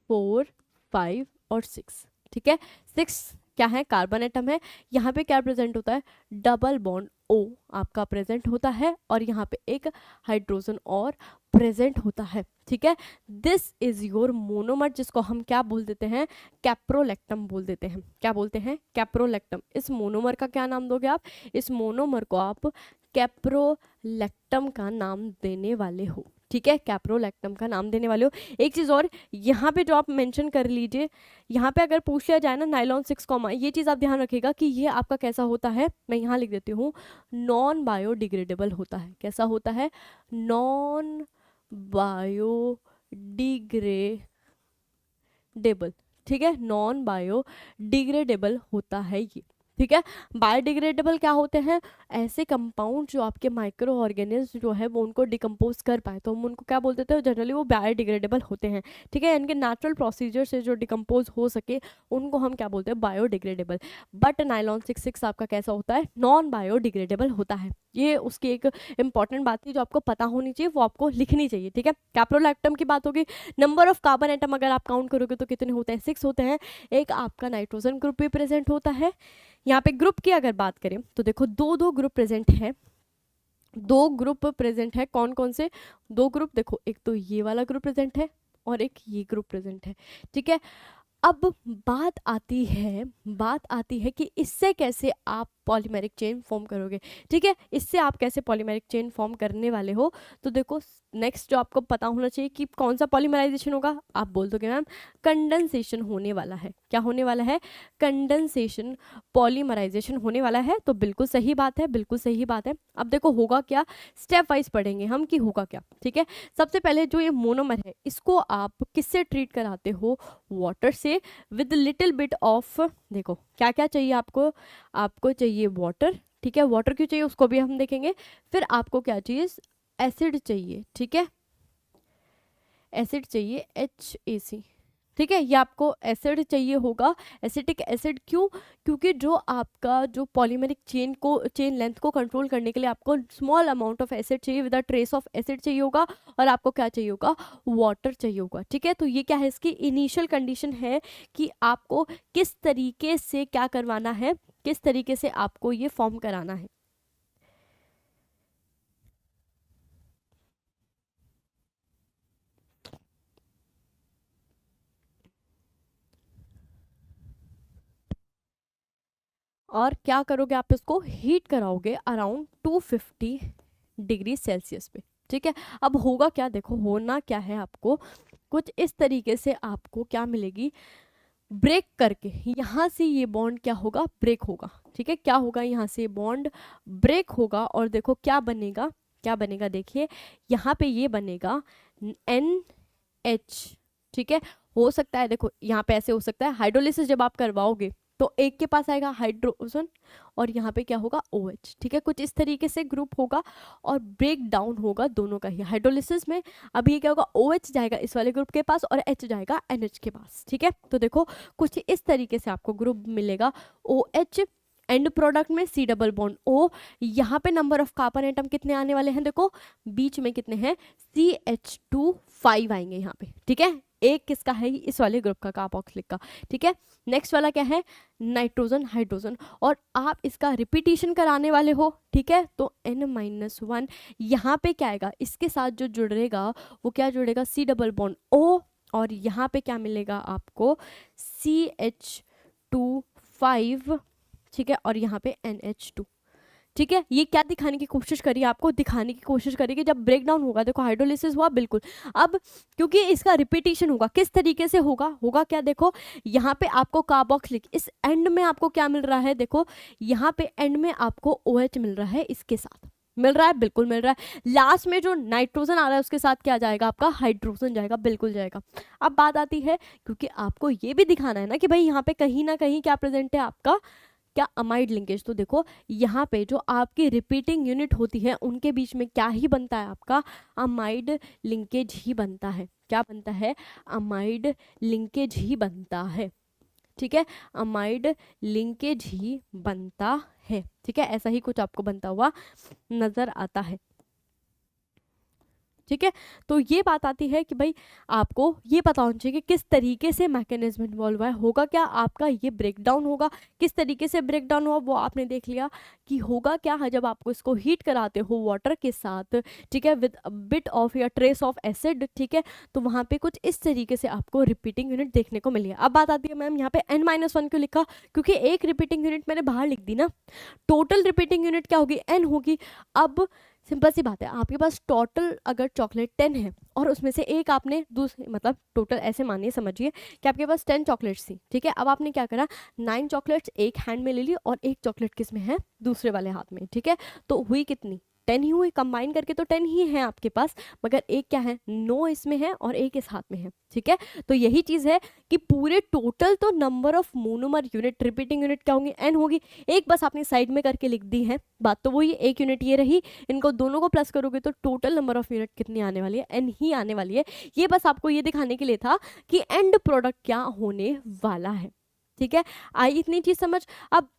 4 5 और 6। ठीक है, 6 क्या है? कार्बन एटम है। यहाँ पे क्या प्रेजेंट होता है? डबल बॉन्ड O आपका प्रेजेंट होता है, और यहाँ पे एक हाइड्रोजन और प्रेजेंट होता है। ठीक है, दिस इज योर मोनोमर, जिसको हम क्या बोल देते हैं? कैप्रोलेक्टम बोल देते हैं। क्या बोलते हैं? कैप्रोलेक्टम। इस मोनोमर का क्या नाम दोगे आप? इस मोनोमर को आप कैप्रोलेक्टम का नाम देने वाले हो। ठीक है, कैप्रोलेक्टम का नाम देने वाले हो। एक चीज़ और यहाँ पे जो आप मेंशन कर लीजिए, यहाँ पे अगर पूछ लिया जाए ना नाइलॉन 6 कॉमा, ये चीज़ आप ध्यान रखिएगा कि ये आपका कैसा होता है। मैं यहाँ लिख देती हूँ, नॉन बायोडिग्रेडेबल होता है। कैसा होता है? Non biodegradable. ठीक है, नॉन बायोडिग्रेडेबल होता है ये। ठीक है, बायोडिग्रेडेबल क्या होते हैं? ऐसे कंपाउंड जो आपके माइक्रो ऑर्गेनिज्म जो है वो उनको डिकम्पोज कर पाए, तो हम उनको क्या बोल देते हैं? जनरली वो बायोडिग्रेडेबल होते हैं। ठीक है, इनके नेचुरल प्रोसीजर से जो डिकम्पोज हो सके उनको हम क्या बोलते हैं? बायोडिग्रेडेबल। बट नाइलॉन 6 आपका कैसा होता है? नॉन बायोडिग्रेडेबल होता है। ये उसकी एक इंपॉर्टेंट बात थी जो आपको पता होनी चाहिए, वो आपको लिखनी चाहिए। ठीक है, कैप्रोलैक्टम की बात होगी। नंबर ऑफ कार्बन एटम अगर आप काउंट करोगे तो कितने होते हैं? 6 होते हैं। एक आपका नाइट्रोजन ग्रुप भी प्रेजेंट होता है। यहाँ पे ग्रुप की अगर बात करें तो देखो दो ग्रुप प्रेजेंट है। दो ग्रुप प्रेजेंट है। कौन कौन से दो ग्रुप? देखो एक तो ये वाला ग्रुप प्रेजेंट है और एक ये ग्रुप प्रेजेंट है। ठीक है, अब बात आती है कि इससे कैसे आप पॉलीमेरिक चेन फॉर्म करोगे। ठीक है, इससे आप कैसे पॉलीमेरिक चेन फॉर्म करने वाले हो, तो देखो नेक्स्ट जो आपको पता होना चाहिए कि कौन सा पॉलीमराइजेशन होगा। आप बोल दोगे मैम कंडेंसेशन होने वाला है। क्या होने वाला है? कंडेंसेशन पॉलीमराइजेशन होने वाला है। तो बिल्कुल सही बात है, बिल्कुल सही बात है। अब देखो होगा क्या, स्टेप वाइज पढ़ेंगे हम कि होगा क्या। ठीक है, सबसे पहले जो ये मोनोमर है इसको आप किससे ट्रीट कराते हो? वाटर से, विद लिटिल बिट ऑफ, देखो क्या क्या चाहिए आपको? आपको चाहिए वाटर। ठीक है, वाटर क्यों चाहिए उसको भी हम देखेंगे। फिर आपको क्या चाहिए? एसिड चाहिए। ठीक है, एसिड चाहिए HAC। ठीक है, ये आपको एसिड चाहिए होगा, एसिटिक एसिड। क्यों? क्योंकि जो आपका जो पॉलीमेरिक चेन लेंथ को कंट्रोल करने के लिए आपको स्मॉल अमाउंट ऑफ एसिड चाहिए, with a trace of acid चाहिए होगा, और आपको क्या चाहिए होगा? वाटर चाहिए होगा। ठीक है, तो ये क्या है? इसकी इनिशियल कंडीशन है कि आपको किस तरीके से क्या करवाना है, किस तरीके से आपको ये फॉर्म कराना है। और क्या करोगे? आप इसको हीट कराओगे अराउंड 250 डिग्री सेल्सियस पे। ठीक है, अब होगा क्या? देखो होना क्या है, आपको कुछ इस तरीके से आपको क्या मिलेगी? ब्रेक करके यहाँ से ये बॉन्ड क्या होगा, ब्रेक होगा। ठीक है, क्या होगा, यहाँ से बॉन्ड ब्रेक होगा और देखो क्या बनेगा, क्या बनेगा, देखिए यहाँ पे ये बनेगा NH। ठीक है, हो सकता है देखो यहाँ पे ऐसे हो सकता है, हाइड्रोलिसिस जब आप करवाओगे तो एक के पास आएगा हाइड्रोजन और यहाँ पे क्या होगा OH। ठीक है, कुछ इस तरीके से ग्रुप होगा और ब्रेक डाउन होगा दोनों का ही हाइड्रोलिसिस में। अब ये क्या होगा, OH जाएगा इस वाले ग्रुप के पास और H जाएगा NH के पास। ठीक है, तो देखो कुछ इस तरीके से आपको ग्रुप मिलेगा OH, एंड प्रोडक्ट में C डबल बॉन्ड O। यहाँ पे नंबर ऑफ कार्बन एटम कितने आने वाले हैं, देखो बीच में कितने हैं, CH2 5 आएंगे यहाँ पे। ठीक है, एक किसका है, इस वाले ग्रुप का कार्बोक्सिलिक का। ठीक है, नेक्स्ट वाला क्या है, नाइट्रोजन हाइड्रोजन, और आप इसका रिपीटिशन कराने वाले हो। ठीक है, तो N-1 यहाँ पे क्या आएगा, इसके साथ जो जुड़ेगा वो क्या जुड़ेगा, C डबल बॉन्ड O, और यहाँ पे क्या मिलेगा आपको, CH2 5। ठीक है, और यहाँ पे NH2। ठीक है, ये क्या दिखाने की कोशिश करी, आपको दिखाने की कोशिश करी कि जब ब्रेक डाउन होगा, देखो हाइड्रोलिसिस हुआ बिल्कुल, अब क्योंकि इसका रिपीटिशन होगा, किस तरीके से होगा, होगा क्या, देखो यहाँ पे आपको कार्बोक्सिलिक, इस एंड में आपको क्या मिल रहा है, देखो यहाँ पे एंड में आपको OH मिल रहा है, इसके साथ मिल रहा है, बिल्कुल मिल रहा है। लास्ट में जो नाइट्रोजन आ रहा है उसके साथ क्या जाएगा, आपका हाइड्रोजन जाएगा, बिल्कुल जाएगा। अब बात आती है, क्योंकि आपको ये भी दिखाना है ना कि भाई यहाँ पे कहीं ना कहीं क्या प्रेजेंट है, आपका क्या अमाइड लिंकेज। तो देखो यहाँ पे जो आपकी रिपीटिंग यूनिट होती है उनके बीच में क्या ही बनता है, आपका अमाइड लिंकेज ही बनता है। क्या बनता है, अमाइड लिंकेज ही बनता है। ठीक है, अमाइड लिंकेज ही बनता है। ठीक है, ऐसा ही कुछ आपको बनता हुआ नजर आता है। ठीक है, तो ये बात आती है कि भाई आपको ये पता होना चाहिए कि किस तरीके से मैकेनिज्म इन्वॉल्व है, होगा क्या आपका, ये ब्रेक डाउन होगा, किस तरीके से ब्रेक डाउन हुआ वो आपने देख लिया कि होगा क्या है, जब आपको इसको हीट कराते हो वाटर के साथ। ठीक है, विद बिट ऑफ या ट्रेस ऑफ एसिड। ठीक है, तो वहाँ पे कुछ इस तरीके से आपको रिपीटिंग यूनिट देखने को मिली है। अब बात आती है, मैम यहाँ पे N-1 क्यों लिखा, क्योंकि एक रिपीटिंग यूनिट मैंने बाहर लिख दी ना, टोटल रिपीटिंग यूनिट क्या होगी, N होगी। अब सिंपल सी बात है, आपके पास टोटल अगर चॉकलेट 10 है और उसमें से एक आपने दूसरे, मतलब टोटल ऐसे मानिए, समझिए कि आपके पास 10 चॉकलेट्स थी। ठीक है, अब आपने क्या करा, 9 चॉकलेट्स एक हैंड में ले ली और एक चॉकलेट किस में है, दूसरे वाले हाथ में। ठीक है, तो हुई कितनी, 10 ही हुई, कंबाइन करके तो 10 ही है आपके पास, मगर एक क्या है, 9 इसमें है और एक इस हाथ में है। ठीक है, तो यही चीज है कि पूरे टोटल तो number of monomer unit, repeating unit क्या होंगी, N होगी। एक बस आपने साइड में करके लिख दी है, बात तो वही, एक यूनिट ये रही, इनको दोनों को प्लस करोगे तो टोटल नंबर ऑफ यूनिट कितनी आने वाली है, N ही आने वाली है। ये बस आपको ये दिखाने के लिए था कि एंड प्रोडक्ट क्या होने वाला है। ठीक है, आई इतनी चीज समझ। अब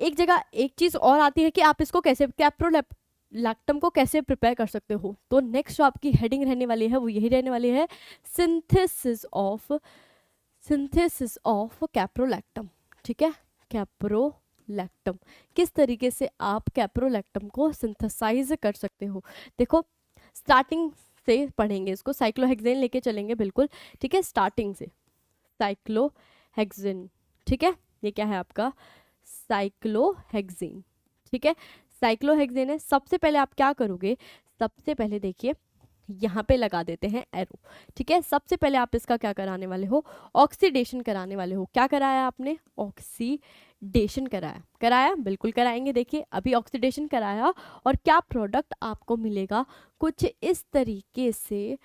एक जगह एक चीज और आती है कि आप इसको कैसे, कैप्रोलैक्टम को कैसे प्रिपेयर कर सकते हो। तो नेक्स्ट जो आपकी हेडिंग रहने वाली है वो यही रहने वाली है, सिंथेसिस ऑफ कैप्रोलैक्टम। ठीक है, कैप्रोलैक्टम, किस तरीके से आप कैप्रोलैक्टम को सिंथेसाइज कर सकते हो। देखो स्टार्टिंग से पढ़ेंगे इसको, साइक्लोहेक्सेन लेके चलेंगे बिल्कुल। ठीक है, स्टार्टिंग से साइक्लोहेक्सेन। ठीक है, ये क्या है आपका, साइक्लोहेक्सेन। ठीक है, साइक्लोहेक्सेन है। सबसे पहले आप क्या करोगे, सबसे पहले देखिए यहाँ पे लगा देते हैं एरो। ठीक है, सबसे पहले आप इसका क्या कराने वाले हो, ऑक्सीडेशन कराने वाले हो। क्या कराया आपने, ऑक्सीडेशन कराया बिल्कुल कराएंगे। देखिए अभी ऑक्सीडेशन कराया और क्या प्रोडक्ट आपको मिलेगा, कुछ इस तरीके से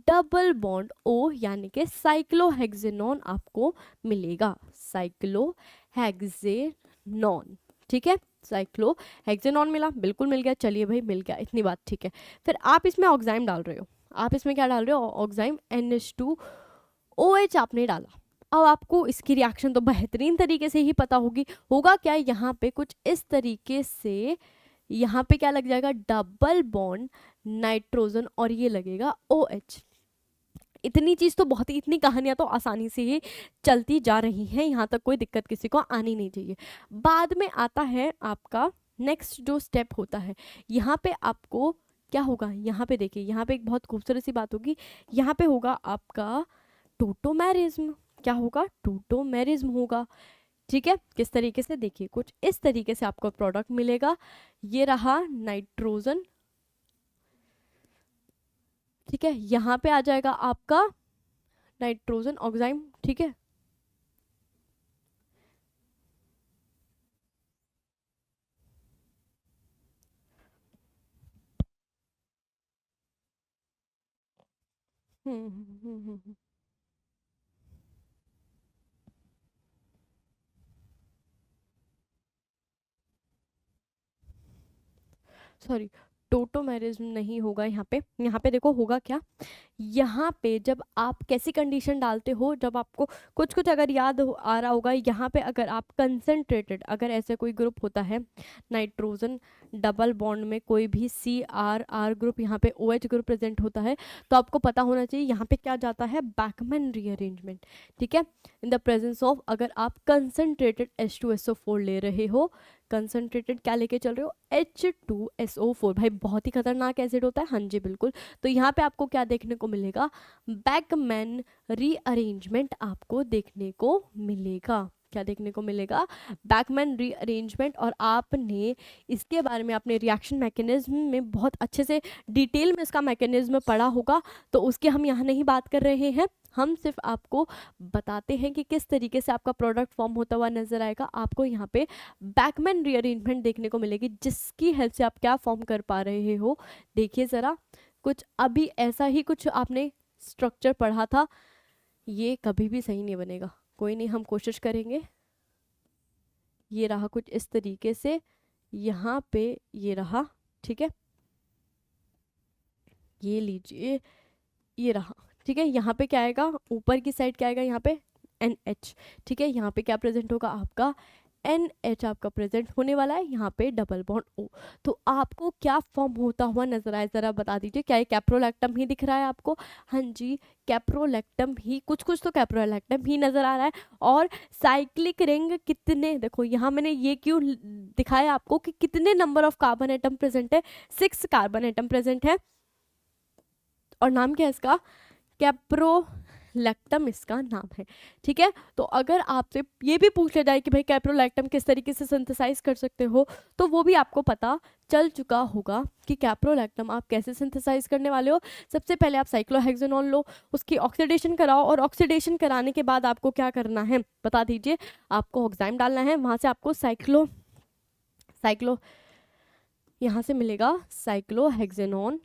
डबल बॉन्ड O यानी कि साइक्लोहेक्सेनॉन आपको मिलेगा, साइक्लोहेक्सेनॉन। ठीक है, साइक्लोहेक्सेनॉन मिला, बिल्कुल मिल गया, चलिए भाई मिल गया, इतनी बात ठीक है। फिर आप इसमें ऑक्साइम डाल रहे हो, आप इसमें क्या डाल रहे हो, ऑक्साइम NH2OH आपने डाला। अब आपको इसकी रिएक्शन तो बेहतरीन तरीके से ही पता होगी, होगा क्या, यहाँ पे कुछ इस तरीके से, यहाँ पे क्या लग जाएगा, डबल बॉन्ड नाइट्रोजन और ये लगेगा OH। इतनी चीज तो बहुत ही, इतनी कहानियां तो आसानी से ही चलती जा रही हैं, यहाँ तक कोई दिक्कत किसी को आनी नहीं चाहिए। बाद में आता है आपका नेक्स्ट जो स्टेप होता है, यहाँ पे आपको क्या होगा, यहाँ पे देखिए, यहाँ पे एक बहुत खूबसूरत सी बात होगी, यहाँ पे होगा आपका टोटोमेरिज्म। क्या होगा, टोटोमेरिज्म होगा। ठीक है, किस तरीके से, देखिए कुछ इस तरीके से आपको प्रोडक्ट मिलेगा, ये रहा नाइट्रोजन। ठीक है, यहाँ पे आ जाएगा आपका नाइट्रोजन ऑक्साइड। ठीक है, सॉरी, टोटोमेरिज्म नहीं होगा यहाँ पे देखो होगा क्या। यहाँ पे जब आप कैसी कंडीशन डालते हो, जब आपको कुछ कुछ अगर आ रहा होगा, यहाँ पे अगर आप कंसंट्रेटेड, अगर ऐसे कोई ग्रुप होता है नाइट्रोजन डबल बॉन्ड में कोई भी CR ग्रुप, यहाँ पे OH ग्रुप प्रेजेंट होता है, तो आपको पता होना चाहिए यहाँ पे क्या जाता है, बैकमैन रीअरेंजमेंट। ठीक है, इन द प्रेजेंस ऑफ, अगर आप कंसंट्रेटेड H2SO4 ले रहे हो, कंसंट्रेटेड क्या लेके चल रहे हो, H2SO4, भाई बहुत ही खतरनाक एसिड होता है। हाँ जी बिल्कुल। तो यहाँ पे आपको क्या देखने को मिलेगा, बैकमैन रीअरेंजमेंट आपको देखने को मिलेगा। क्या देखने को मिलेगा, बैकमैन रीअरेंजमेंट। और आपने इसके बारे में अपने रिएक्शन मैकेनिज्म में बहुत अच्छे से डिटेल में इसका मैकेनिज्म पढ़ा होगा, तो उसकी हम यहाँ नहीं बात कर रहे हैं। हम सिर्फ आपको बताते हैं कि किस तरीके से आपका प्रोडक्ट फॉर्म होता हुआ नजर आएगा। आपको यहाँ पे बैकमैन रीअरेंजमेंट देखने को मिलेगी, जिसकी हेल्प से आप क्या फॉर्म कर पा रहे हो। देखिए ज़रा, कुछ अभी ऐसा ही कुछ आपने स्ट्रक्चर पढ़ा था, ये कभी भी सही नहीं बनेगा, कोई नहीं, हम कोशिश करेंगे। ये रहा कुछ इस तरीके से, यहाँ पे ये रहा, ठीक है, ये लीजिए, ये रहा, ठीक है। यहाँ पे क्या आएगा, ऊपर की साइड क्या आएगा, यहाँ पे NH, ठीक है। यहाँ पे क्या प्रेजेंट होगा, आपका NH आपका प्रेजेंट होने वाला है, यहाँ पे डबल बॉन्ड O। तो आपको क्या फॉर्म होता हुआ नजर आया, जरा बता दीजिए। क्या ये कैप्रोलैक्टम ही दिख रहा है आपको? हाँ जी, कैप्रोलैक्टम ही, कुछ कुछ तो कैप्रोलैक्टम ही नजर आ रहा है। और साइक्लिक रिंग कितने, देखो यहाँ मैंने ये क्यों दिखाया आपको कि कितने number of carbon atom present है, 6 कार्बन एटम प्रेजेंट है। और नाम क्या है इसका, कैप्रोलैक्टम इसका नाम है, ठीक है। तो अगर आपसे ये भी पूछ लिया जाए कि भाई कैप्रोलैक्टम किस तरीके से सिंथेसाइज कर सकते हो, तो वो भी आपको पता चल चुका होगा कि कैप्रोलैक्टम आप कैसे सिंथेसाइज करने वाले हो। सबसे पहले आप साइक्लोहेक्सेनॉल लो, उसकी ऑक्सीडेशन कराओ, और ऑक्सीडेशन कराने के बाद आपको क्या करना है बता दीजिए। आपको ऑक्साइम डालना है, वहाँ से आपको साइक्लो यहाँ से मिलेगा साइक्लोहेक्सेनॉन,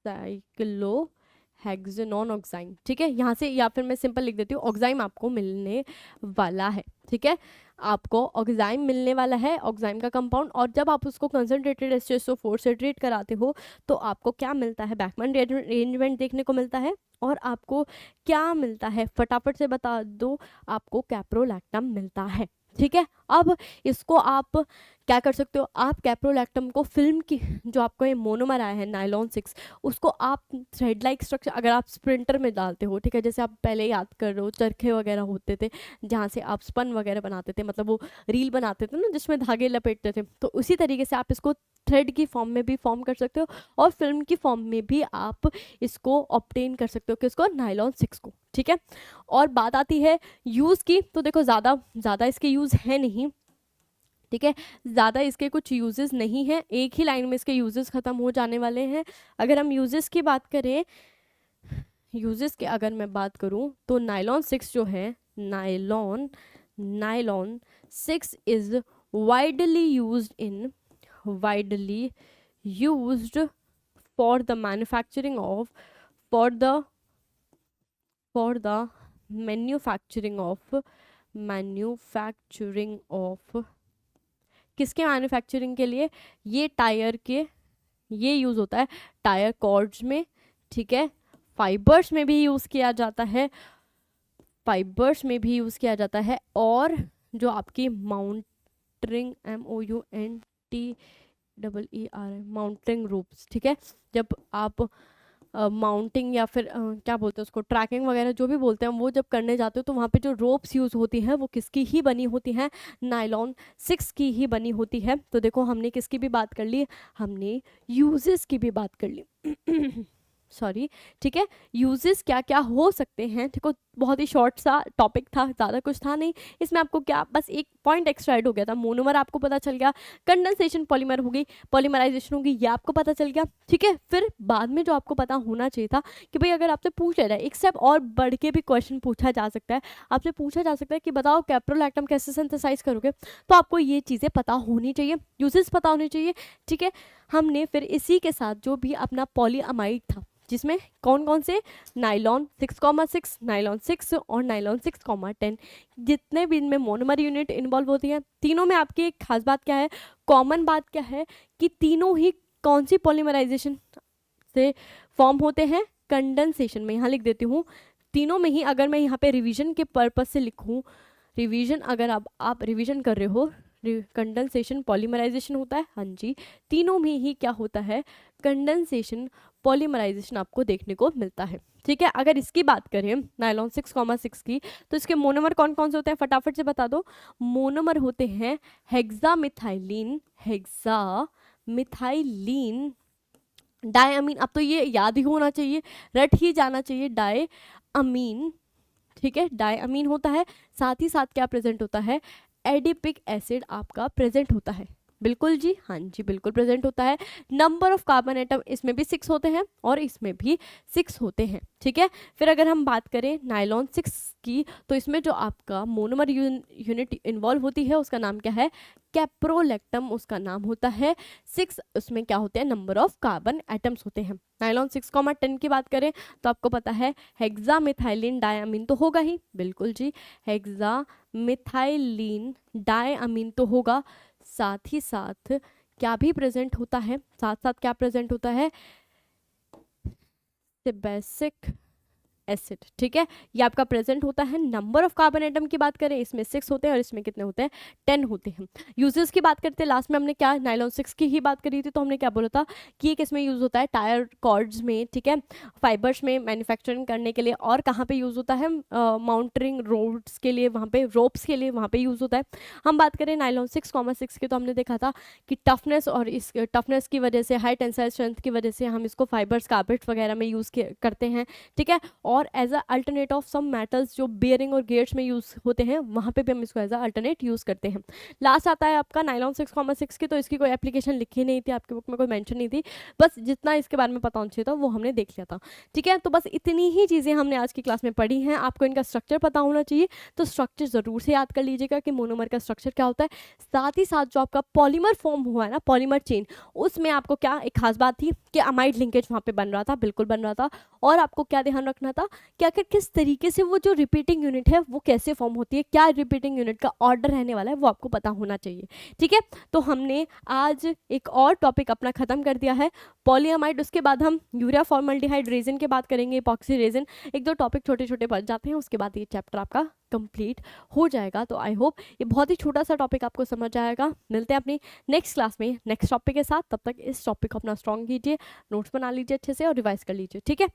साइक्लोहेक्सेनॉन ऑक्साइम, ठीक है। यहाँ से, या फिर मैं सिंपल लिख देती हूँ, ऑक्साइम आपको मिलने वाला है, ठीक है। आपको ऑक्साइम मिलने वाला है, ऑक्साइम का कंपाउंड। और जब आप उसको कंसंट्रेटेड H2SO4 से ट्रीट कराते हो, तो आपको क्या मिलता है, बैकमैन रीअरेंजमेंट देखने को मिलता है। और आपको क्या मिलता है, फटाफट से बता दो, आपको कैप्रोलैक्टम मिलता है, ठीक है। अब इसको आप क्या कर सकते हो, आप कैप्रोलैक्टम को फिल्म की, जो आपको ये मोनोमर आया है नायलॉन 6, उसको आप थ्रेड लाइक स्ट्रक्चर, अगर आप स्प्रिंटर में डालते हो, ठीक है, जैसे आप पहले याद कर रहे हो चरखे वगैरह होते थे जहाँ से आप स्पन वगैरह बनाते थे, मतलब वो रील बनाते थे ना जिसमें धागे लपेटते थे, तो उसी तरीके से आप इसको थ्रेड की फॉर्म में भी फॉर्म कर सकते हो, और फिल्म की फॉर्म में भी आप इसको ऑब्टेन कर सकते हो, किसको, नायलॉन 6 को, ठीक है। और बात आती है यूज़ की, तो देखो ज़्यादा इसके यूज़ है नहीं, ठीक है, ज़्यादा इसके कुछ यूजेस नहीं हैं, एक ही लाइन में इसके यूजेस ख़त्म हो जाने वाले हैं। अगर हम यूजेस की बात करें, यूजेस की अगर मैं बात करूं, तो नायलॉन 6 जो है, nylon 6 is widely used for the manufacturing of, for the manufacturing of किसके मैन्युफैक्चरिंग के लिए, ये टायर के, ये यूज़ होता है टायर कॉर्ड्स में, ठीक है। फाइबर्स में भी यूज़ किया जाता है, और जो आपकी माउंटिंग माउंटिंग रूप्स, ठीक है, जब आप माउंटिंग या फिर क्या बोलते हैं उसको, ट्रैकिंग वगैरह जो भी बोलते हैं, वो जब करने जाते हो, तो वहाँ पे जो रोप्स यूज़ होती हैं वो किसकी ही बनी होती हैं, नायलॉन 6 की ही बनी होती है। तो देखो हमने किसकी भी बात कर ली, हमने यूजेस की भी बात कर ली सॉरी, ठीक है। यूजेस क्या क्या हो सकते हैं, देखो बहुत ही शॉर्ट सा टॉपिक था, ज़्यादा कुछ था नहीं इसमें। आपको क्या, बस एक पॉइंट एक्स्ट्रा ऐड हो गया था, मोनोमर आपको पता चल गया, कंडेंसेशन पॉलीमर होगी, पॉलीमराइजेशन होगी, ये आपको पता चल गया, ठीक है। फिर बाद में जो आपको पता होना चाहिए था कि भाई अगर आपसे पूछा जाए, एक स्टेप और बढ़ के भी क्वेश्चन पूछा जा सकता है, आपसे पूछा जा सकता है कि बताओ कैप्रोलैक्टम कैसे सिंथेसाइज करोगे, तो आपको ये चीज़ें पता होनी चाहिए, यूजेस पता होनी चाहिए, ठीक है। हमने फिर इसी के साथ जो भी अपना पॉलीअमाइड था, जिसमें कौन कौन से, नाइलॉन 6,6, नाइलॉन 6 और नाइलॉन 6,10, जितने भी इनमें मोनोमर यूनिट इन्वॉल्व होती है। तीनों में आपकी एक खास बात क्या है, कॉमन बात क्या है कि तीनों ही कौन सी पॉलीमराइजेशन से फॉर्म होते हैं, कंडेंसेशन में। यहाँ लिख देती हूँ तीनों में ही। अगर मैं यहाँ पे रिवीजन के पर्पस से लिखूँ, रिवीजन, अगर आप रिवीजन कर रहे हो, कंडेंसेशन पॉलीमराइजेशन होता है, हाँ जी, तीनों में ही क्या होता है, कंडेंसेशन पॉलीमराइजेशन आपको देखने को मिलता है। ठीक है, अगर इसकी बात करें नाइलॉन 6,6 की, तो इसके मोनोमर कौन कौन से होते हैं, फटाफट से बता दो। मोनोमर होते हैं हेक्सामिथाइलिन, हेक्सामिथाइलिन, डायअमीन, अब तो ये याद ही होना चाहिए, रट ही जाना चाहिए, डायअमीन। ठीक है, डायअमीन होता है। साथ ही साथ क्या प्रेजेंट होता है, एडिपिक एसिड आपका प्रेजेंट होता है। बिल्कुल जी, हाँ जी, बिल्कुल प्रेजेंट होता है। नंबर ऑफ कार्बन एटम इसमें भी 6 होते हैं और इसमें भी 6 होते हैं। ठीक है, फिर अगर हम बात करें नाइलॉन 6 की, तो इसमें जो आपका मोनोमर यूनिट इन्वॉल्व होती है उसका नाम क्या है, कैप्रोलेक्टम उसका नाम होता है। 6 उसमें क्या होते हैं, नंबर ऑफ कार्बन एटम्स होते हैं। नाइलॉन 6,10 की बात करें तो आपको पता है हेक्सामिथाइलिन डायअमीन तो होगा ही, बिल्कुल जी, हेक्सामिथाइलिन डायअमीन तो होगा। साथ ही साथ क्या भी प्रेजेंट होता है, साथ साथ क्या प्रेजेंट होता है, बेसिक एसिड। ठीक है, ये आपका प्रेजेंट होता है। नंबर ऑफ कार्बन एटम की बात करें, इसमें 6 होते हैं और इसमें कितने होते हैं, 10 होते हैं। यूजेस की बात करते हैं, लास्ट में हमने क्या नाइलॉन 6 की ही बात करी थी, तो हमने क्या बोला था कि ये किसमें यूज होता है, टायर कॉर्ड्स में। ठीक है, फाइबर्स में मैन्युफैक्चरिंग करने के लिए। और कहाँ पे यूज होता है, माउंटरिंग रोड्स के लिए, वहाँ पे रोप्स के लिए वहाँ पे यूज होता है। हम बात करें नाइलॉन 6,6 की, तो हमने देखा था कि टफनेस, और इस टफनेस की वजह से, हाई टेंसाइल स्ट्रेंथ की वजह से हम इसको फाइबर्स, कार्पेट्स वगैरह में यूज करते हैं। ठीक है, और as a alternate of some metals जो बेयरिंग और गेट्स में यूज होते हैं, वहाँ पे भी हम इसको एज अ अल्टरनेट यूज करते हैं। लास्ट आता है आपका नाइलॉन 6,6 की, तो इसकी कोई एप्लीकेशन लिखी नहीं थी आपकी बुक में, कोई मेंशन नहीं थी, बस जितना इसके बारे में पता होना चाहिए था वो हमने देख लिया था। ठीक है, तो बस इतनी ही चीज़ें हमने आज की क्लास में पढ़ी हैं। आपको इनका स्ट्रक्चर पता होना चाहिए, तो स्ट्रक्चर ज़रूर से याद कर लीजिएगा कि मोनोमर का स्ट्रक्चर क्या होता है। साथ ही साथ जो आपका पॉलीमर फॉर्म हुआ है ना, पॉलीमर चेन, उसमें आपको क्या एक खास बात थी कि अमाइड लिंकेज वहाँ पे बन रहा था, बिल्कुल बन रहा था। और आपको क्या ध्यान रखना था कि आखिर किस तरीके से वो जो रिपीटिंग यूनिट है वो कैसे फॉर्म होती है, क्या रिपीटिंग यूनिट का ऑर्डर रहने वाला है, वो आपको पता होना चाहिए। ठीक है, तो हमने आज एक और टॉपिक अपना खत्म कर दिया है, पॉलीअमाइड। उसके बाद हम यूरिया फॉर्मल्डिहाइड रेजिन की बात करेंगे, इपॉक्सी रेजिन, एक दो टॉपिक छोटे छोटे बच जाते हैं, उसके बाद ये चैप्टर आपका कंप्लीट हो जाएगा। तो आई होप ये बहुत ही छोटा सा टॉपिक आपको समझ आएगा। मिलते हैं अपनी नेक्स्ट क्लास में नेक्स्ट टॉपिक के साथ। तब तक इस टॉपिक को अपना स्ट्रॉन्ग कीजिए, नोट्स बना लीजिए अच्छे से और रिवाइज कर लीजिए। ठीक है।